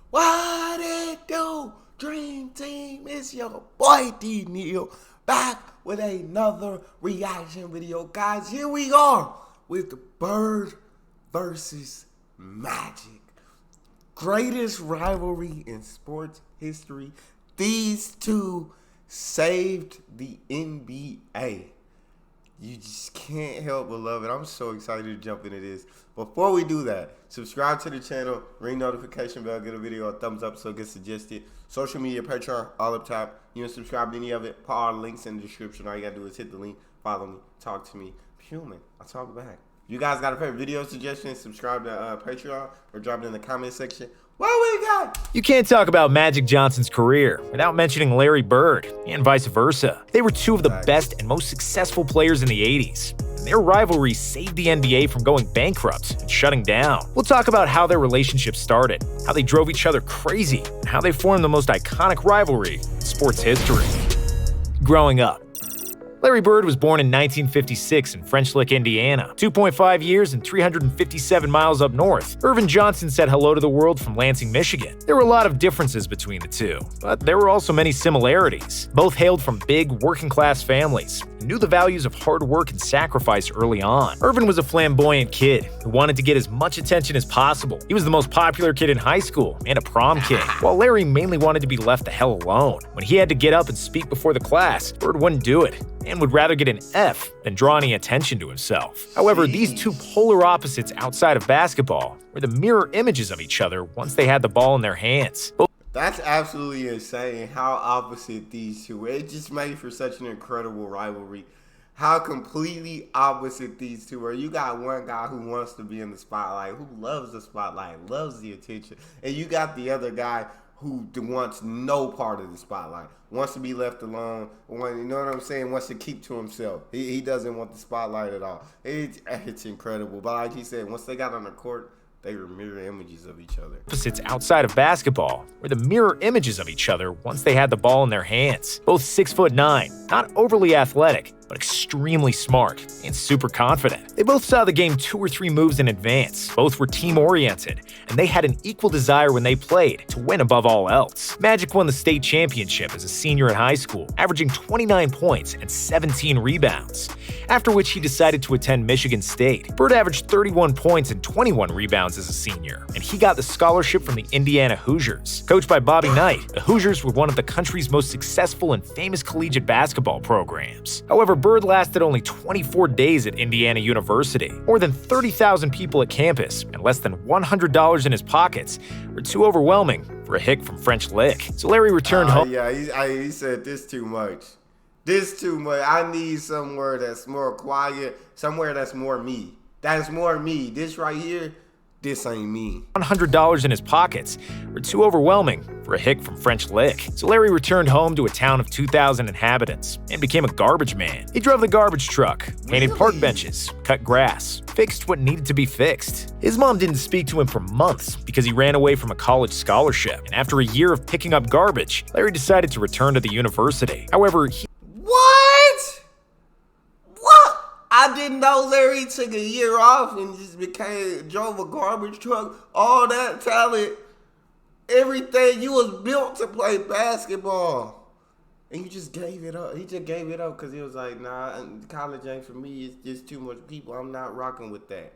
What it do, Dream Team? It's your boy D Neal back with another reaction video. Guys, here we are with the Bird versus Magic. Greatest rivalry in sports history. These two saved the NBA. You just can't help but love it. I'm so excited to jump into this. Before we do that, subscribe to the channel, ring notification bell, get a video a thumbs up so it gets suggested. Social media, Patreon, all up top. You can subscribe to any of it. Put all the links in the description. All you got to do is hit the link, follow me, talk to me. Human, I'll talk back. You guys got a favorite video suggestion? Subscribe to Patreon or drop it in the comment section. What we got? You can't talk about Magic Johnson's career without mentioning Larry Bird, and vice versa. They were two of the best and most successful players in the 80s. And their rivalry saved the NBA from going bankrupt and shutting down. We'll talk about how their relationship started, how they drove each other crazy, and how they formed the most iconic rivalry in sports history. Growing up, Larry Bird was born in 1956 in French Lick, Indiana, 2.5 years and 357 miles up north. Irvin Johnson said hello to the world from Lansing, Michigan. There were a lot of differences between the two, but there were also many similarities. Both hailed from big, working-class families and knew the values of hard work and sacrifice early on. Irvin was a flamboyant kid who wanted to get as much attention as possible. He was the most popular kid in high school and a prom king, while Larry mainly wanted to be left the hell alone. When he had to get up and speak before the class, Bird wouldn't do it and would rather get an F than draw any attention to himself. However, these two polar opposites outside of basketball were the mirror images of each other once they had the ball in their hands. That's absolutely insane how opposite these two were. It just made for such an incredible rivalry. How completely opposite these two are. You got one guy who wants to be in the spotlight, who loves the spotlight, loves the attention. And you got the other guy who wants no part of the spotlight, wants to be left alone, you know what I'm saying, wants to keep to himself. He doesn't want the spotlight at all. It's incredible. But like he said, once they got on the court, they were mirror images of each other. Opposites outside of basketball were the mirror images of each other once they had the ball in their hands. Both 6'9", not overly athletic, but extremely smart and super confident. They both saw the game 2 or 3 moves in advance. Both were team-oriented, and they had an equal desire when they played to win above all else. Magic won the state championship as a senior in high school, averaging 29 points and 17 rebounds, after which he decided to attend Michigan State. Bird averaged 31 points and 21 rebounds as a senior, and he got the scholarship from the Indiana Hoosiers. Coached by Bobby Knight, the Hoosiers were one of the country's most successful and famous collegiate basketball programs. However, Bird lasted only 24 days at Indiana University. More than 30,000 people at campus and less than $100 in his pockets were too overwhelming for a hick from French Lick. So Larry returned home. Yeah, he said this too much. This too much. I need somewhere that's more quiet, somewhere that's more me. That's more me. This right here, this ain't me. $100 in his pockets were too overwhelming for a hick from French Lick. So Larry returned home to a town of 2,000 inhabitants and became a garbage man. He drove the garbage truck, painted park benches, cut grass, fixed what needed to be fixed. His mom didn't speak to him for months because he ran away from a college scholarship. And after a year of picking up garbage, Larry decided to return to the university. However, I didn't know Larry took a year off and just drove a garbage truck. All that talent, everything. You was built to play basketball, and you just gave it up. He just gave it up because he was like, nah, college ain't for me. It's just too much people. I'm not rocking with that.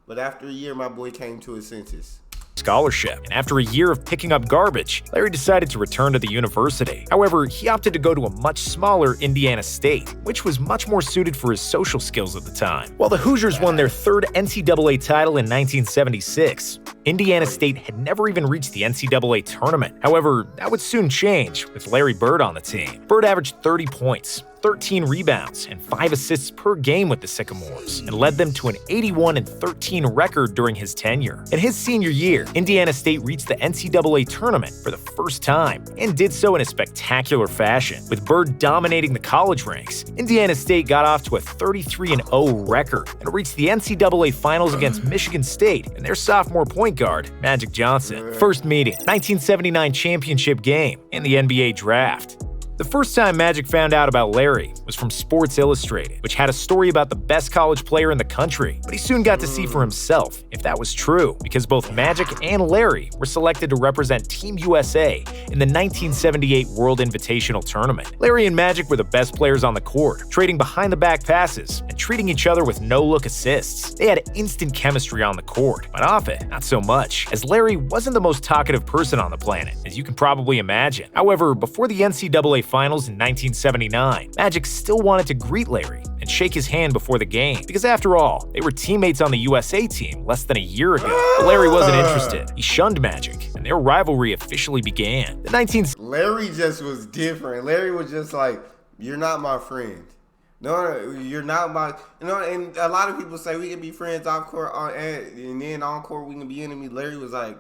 But after a year, my boy came to his senses. Scholarship. And after a year of picking up garbage, Larry decided to return to the university. However, he opted to go to a much smaller Indiana State, which was much more suited for his social skills at the time. While the Hoosiers won their 3rd NCAA title in 1976, Indiana State had never even reached the NCAA tournament. However, that would soon change with Larry Bird on the team. Bird averaged 30 points, 13 rebounds, and 5 assists per game with the Sycamores, and led them to an 81-13 record during his tenure. In his senior year, Indiana State reached the NCAA tournament for the first time, and did so in a spectacular fashion. With Bird dominating the college ranks, Indiana State got off to a 33-0 record, and reached the NCAA finals against Michigan State and their sophomore point guard, Magic Johnson. First meeting, 1979 championship game, and the NBA draft. The first time Magic found out about Larry was from Sports Illustrated, which had a story about the best college player in the country, but he soon got to see for himself if that was true, because both Magic and Larry were selected to represent Team USA in the 1978 World Invitational Tournament. Larry and Magic were the best players on the court, trading behind-the-back passes and treating each other with no-look assists. They had instant chemistry on the court, but off it, not so much, as Larry wasn't the most talkative person on the planet, as you can probably imagine. However, before the NCAA Finals in 1979, Magic still wanted to greet Larry and shake his hand before the game, because after all, they were teammates on the USA team less than a year ago. But Larry wasn't interested. He shunned Magic, and their rivalry officially began. Larry just was different. Larry was just like, "You're not my friend. No, you're not my." And a lot of people say we can be friends off court, and then on court we can be enemies. Larry was like,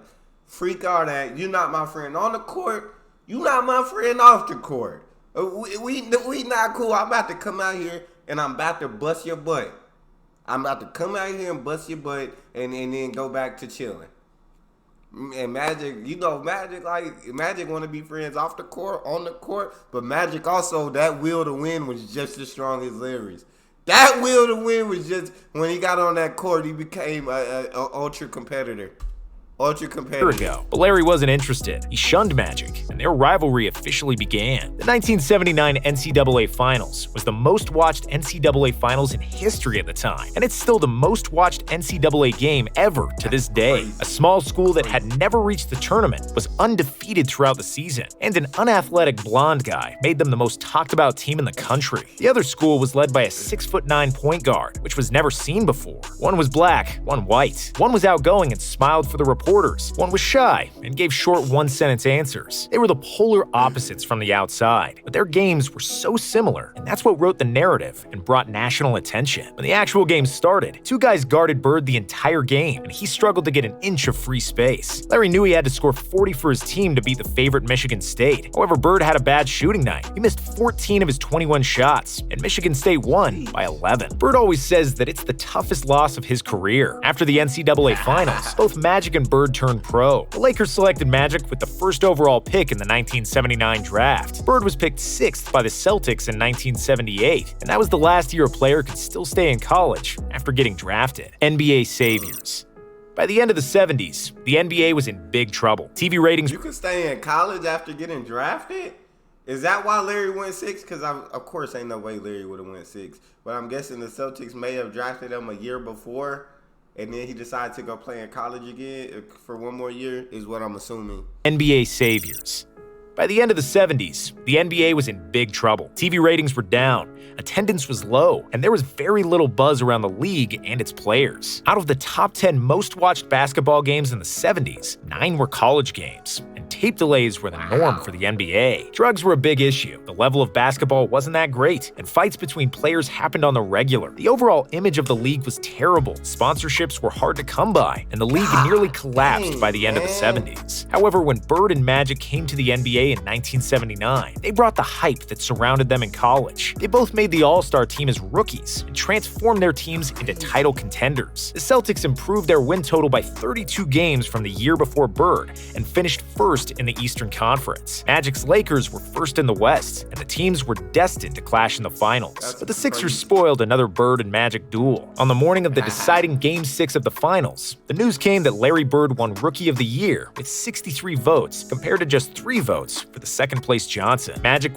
"Freak all that. You're not my friend on the court. You not my friend off the court. We not cool. I'm about to come out here and I'm about to bust your butt. I'm about to come out here and bust your butt and then go back to chilling." And Magic, Magic want to be friends off the court, on the court, but Magic also, that will to win was just as strong as Larry's. That will to win was just, when he got on that court, he became a ultra competitor. Ago, but Larry wasn't interested. He shunned Magic, and their rivalry officially began. The 1979 NCAA Finals was the most watched NCAA Finals in history at the time, and it's still the most watched NCAA game ever to this day. A small school that had never reached the tournament was undefeated throughout the season, and an unathletic blonde guy made them the most talked about team in the country. The other school was led by a 6'9" point guard, which was never seen before. One was black, one white. One was outgoing and smiled for the reporters. One was shy and gave short one-sentence answers. They were the polar opposites from the outside, but their games were so similar, and that's what wrote the narrative and brought national attention. When the actual game started, two guys guarded Bird the entire game, and he struggled to get an inch of free space. Larry knew he had to score 40 for his team to beat the favorite Michigan State. However, Bird had a bad shooting night. He missed 14 of his 21 shots, and Michigan State won by 11. Bird always says that it's the toughest loss of his career. After the NCAA Finals, both Magic and Bird turned pro. The Lakers selected Magic with the first overall pick in the 1979 draft. Bird was picked 6th by the Celtics in 1978, and that was the last year a player could still stay in college after getting drafted. NBA saviors. By the end of the 70s, the NBA was in big trouble. TV ratings. You could stay in college after getting drafted? Is that why Larry went 6? Because of course ain't no way Larry would have went 6. But I'm guessing the Celtics may have drafted him a year before, and then he decided to go play in college again for one more year, is what I'm assuming. NBA saviors. By the end of the 70s, the NBA was in big trouble. TV ratings were down, attendance was low, and there was very little buzz around the league and its players. Out of the top 10 most watched basketball games in the 70s, 9 were college games, and tape delays were the norm for the NBA. Drugs were a big issue, the level of basketball wasn't that great, and fights between players happened on the regular. The overall image of the league was terrible, sponsorships were hard to come by, and the league nearly collapsed by the end of the 70s. However, when Bird and Magic came to the NBA in 1979, they brought the hype that surrounded them in college. They both made the All-Star team as rookies and transformed their teams into title contenders. The Celtics improved their win total by 32 games from the year before Bird and finished first in the Eastern Conference. Magic's Lakers were first in the West, and the teams were destined to clash in the finals. But the Sixers spoiled another Bird and Magic duel. On the morning of the deciding Game 6 of the finals, the news came that Larry Bird won Rookie of the Year with 63 votes compared to just 3 votes for the second-place Johnson. Magic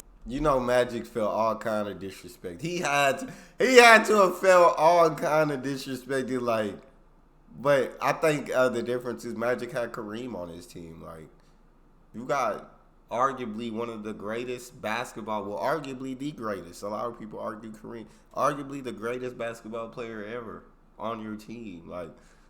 felt all kind of disrespect. He had to have felt all kind of disrespected, but I think the difference is Magic had Kareem on his team. You got arguably one of the greatest arguably the greatest. A lot of people argue Kareem, arguably the greatest basketball player ever on your team.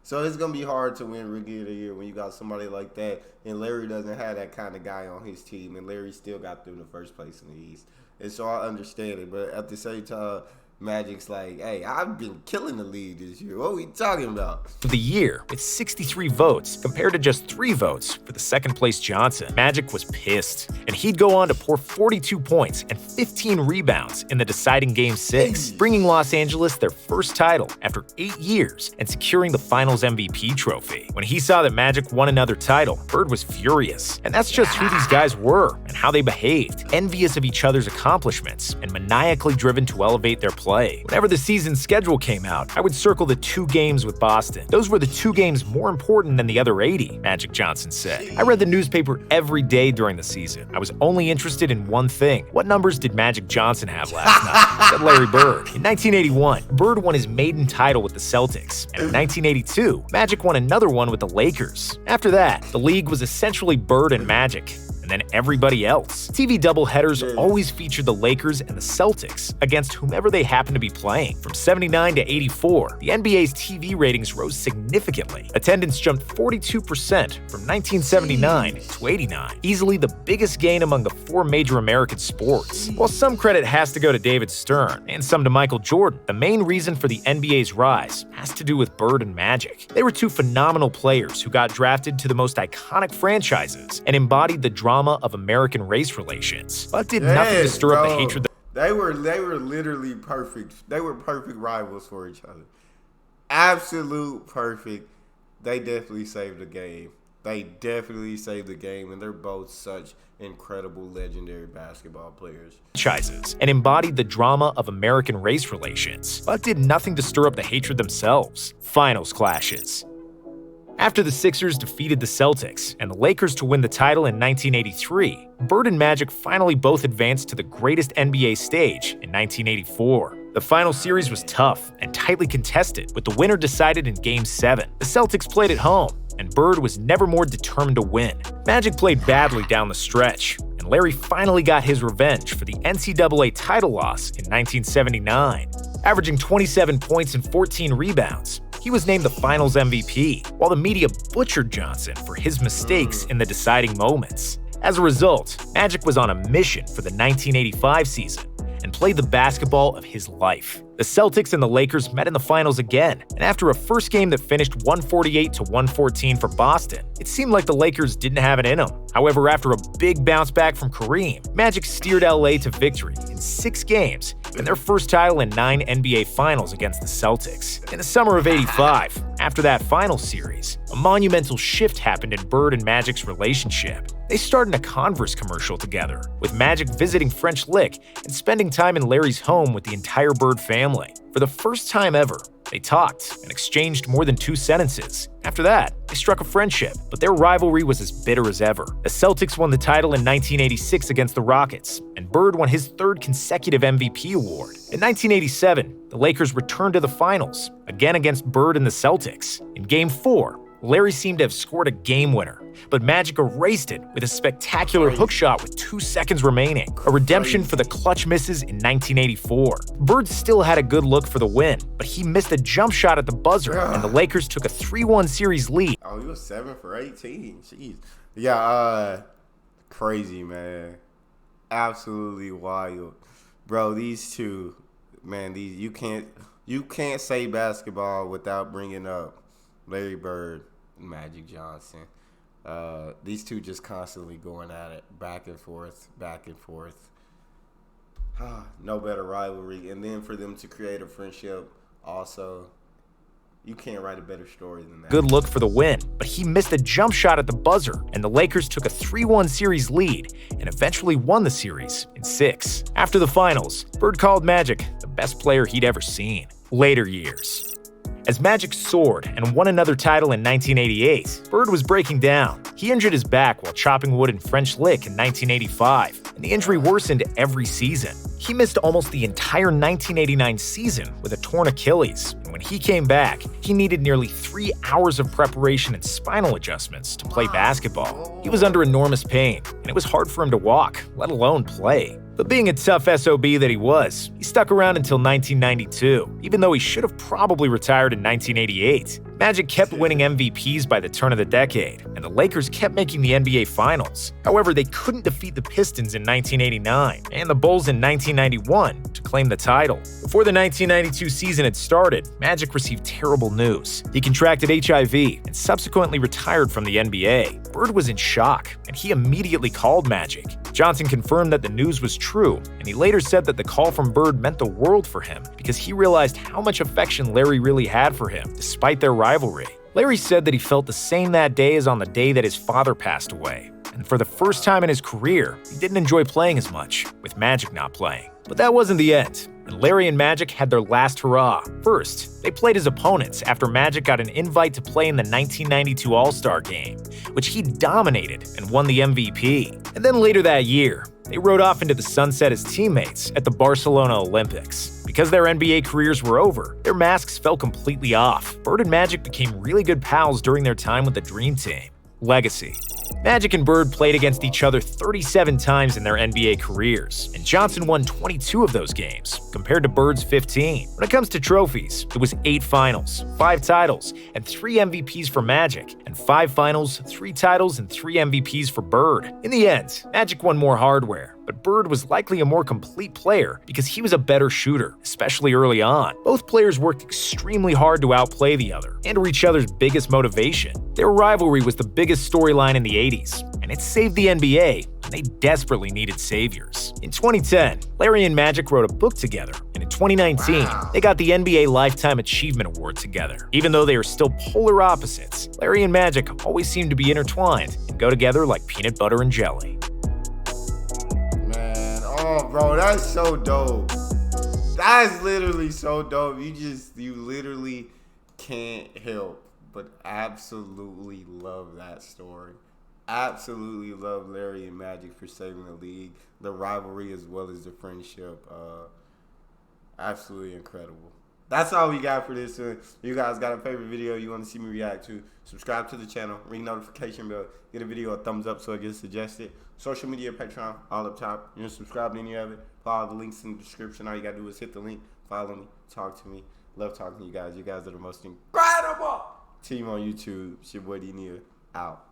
So it's going to be hard to win Rookie of the Year when you got somebody like that, and Larry doesn't have that kind of guy on his team, and Larry still got through the first place in the East. And so I understand it, but at the same time, Magic's like, hey, I've been killing the league this year. What are we talking about? Of the year, with 63 votes compared to just 3 votes for the second-place Johnson. Magic was pissed, and he'd go on to pour 42 points and 15 rebounds in the deciding Game 6, bringing Los Angeles their first title after 8 years and securing the Finals MVP trophy. When he saw that Magic won another title, Bird was furious. And that's just who these guys were and how they behaved, envious of each other's accomplishments and maniacally driven to elevate their play. Whenever the season schedule came out, I would circle the 2 games with Boston. Those were the 2 games more important than the other 80, Magic Johnson said. I read the newspaper every day during the season. I was only interested in one thing. What numbers did Magic Johnson have last night? Said Larry Bird. In 1981, Bird won his maiden title with the Celtics. And in 1982, Magic won another one with the Lakers. After that, the league was essentially Bird and Magic, and then everybody else. TV doubleheaders always featured the Lakers and the Celtics against whomever they happened to be playing. From 79 to 84, the NBA's TV ratings rose significantly. Attendance jumped 42% from 1979 to 89, easily the biggest gain among the 4 major American sports. While some credit has to go to David Stern and some to Michael Jordan, the main reason for the NBA's rise has to do with Bird and Magic. They were 2 phenomenal players who got drafted to the most iconic franchises and embodied the drama of American race relations, but did nothing to stir up the hatred. They were literally perfect. They were perfect rivals for each other. Absolute perfect. They definitely saved the game. And they're both such incredible, legendary basketball players. Franchises and embodied the drama of American race relations, but did nothing to stir up the hatred themselves. Finals clashes. After the Sixers defeated the Celtics and the Lakers to win the title in 1983, Bird and Magic finally both advanced to the greatest NBA stage in 1984. The final series was tough and tightly contested, with the winner decided in Game 7. The Celtics played at home, and Bird was never more determined to win. Magic played badly down the stretch, and Larry finally got his revenge for the NCAA title loss in 1979. Averaging 27 points and 14 rebounds, he was named the Finals MVP, while the media butchered Johnson for his mistakes in the deciding moments. As a result, Magic was on a mission for the 1985 season and played the basketball of his life. The Celtics and the Lakers met in the finals again, and after a first game that finished 148 to 114 for Boston, it seemed like the Lakers didn't have it in them. However, after a big bounce back from Kareem, Magic steered LA to victory in 6 games and their first title in 9 NBA Finals against the Celtics. In the summer of '85, after that finals series, a monumental shift happened in Bird and Magic's relationship. They starred in a Converse commercial together, with Magic visiting French Lick and spending time in Larry's home with the entire Bird family. For the first time ever, they talked and exchanged more than 2 sentences. After that, they struck a friendship, but their rivalry was as bitter as ever. The Celtics won the title in 1986 against the Rockets, and Bird won his 3rd consecutive MVP award. In 1987, the Lakers returned to the finals, again against Bird and the Celtics. In Game 4, Larry seemed to have scored a game winner, but Magic erased it with a spectacular hook shot with 2 seconds remaining, a redemption for the clutch misses in 1984. Bird still had a good look for the win, but he missed a jump shot at the buzzer, and the Lakers took a 3-1 series lead. Oh, he was 7 for 18. Jeez. Yeah, crazy, man. Absolutely wild. Bro, these two, man, you can't say basketball without bringing up Larry Bird and Magic Johnson. These two just constantly going at it, back and forth. No better rivalry. And then for them to create a friendship also, you can't write a better story than that. Good look for the win, but he missed a jump shot at the buzzer, and the Lakers took a 3-1 series lead and eventually won the series in 6. After the finals, Bird called Magic the best player he'd ever seen. Later years. As Magic soared and won another title in 1988, Bird was breaking down. He injured his back while chopping wood in French Lick in 1985, and the injury worsened every season. He missed almost the entire 1989 season with a torn Achilles, and when he came back, he needed nearly 3 hours of preparation and spinal adjustments to play basketball. He was under enormous pain, and it was hard for him to walk, let alone play. But being a tough SOB that he was, he stuck around until 1992, even though he should have probably retired in 1988. Magic kept winning MVPs by the turn of the decade, and the Lakers kept making the NBA Finals. However, they couldn't defeat the Pistons in 1989 and the Bulls in 1991 to claim the title. Before the 1992 season had started, Magic received terrible news. He contracted HIV and subsequently retired from the NBA. Bird was in shock, and he immediately called Magic. Johnson confirmed that the news was true, and he later said that the call from Bird meant the world for him because he realized how much affection Larry really had for him, despite their rivalry. Larry said that he felt the same that day as on the day that his father passed away. And for the first time in his career, he didn't enjoy playing as much, with Magic not playing. But that wasn't the end, and Larry and Magic had their last hurrah. First, they played as opponents after Magic got an invite to play in the 1992 All-Star Game, which he dominated and won the MVP. And then later that year, they rode off into the sunset as teammates at the Barcelona Olympics. Because their NBA careers were over, their masks fell completely off. Bird and Magic became really good pals during their time with the Dream Team. Legacy. Magic and Bird played against each other 37 times in their NBA careers, and Johnson won 22 of those games, compared to Bird's 15. When it comes to trophies, it was 8 finals, 5 titles, and 3 MVPs for Magic, and 5 finals, 3 titles, and 3 MVPs for Bird. In the end, Magic won more hardware, but Bird was likely a more complete player because he was a better shooter, especially early on. Both players worked extremely hard to outplay the other and were each other's biggest motivation. Their rivalry was the biggest storyline in the 80s, and it saved the NBA, and they desperately needed saviors. In 2010, Larry and Magic wrote a book together, and in 2019, they got the NBA Lifetime Achievement Award together. Even though they are still polar opposites, Larry and Magic always seem to be intertwined and go together like peanut butter and jelly. Oh, bro, that's so dope. That's literally so dope. You literally can't help but absolutely love that story. Absolutely love Larry and Magic for saving the league, the rivalry as well as the friendship. Absolutely incredible. That's all we got for this. You guys got a favorite video you want to see me react to, subscribe to the channel, ring notification bell, get a video a thumbs up so it gets suggested. Social media, Patreon, all up top. You're subscribed to any of it. Follow the links in the description. All you got to do is hit the link, follow me, talk to me. Love talking to you guys. You guys are the most incredible team on YouTube. It's your boy D Neal, out.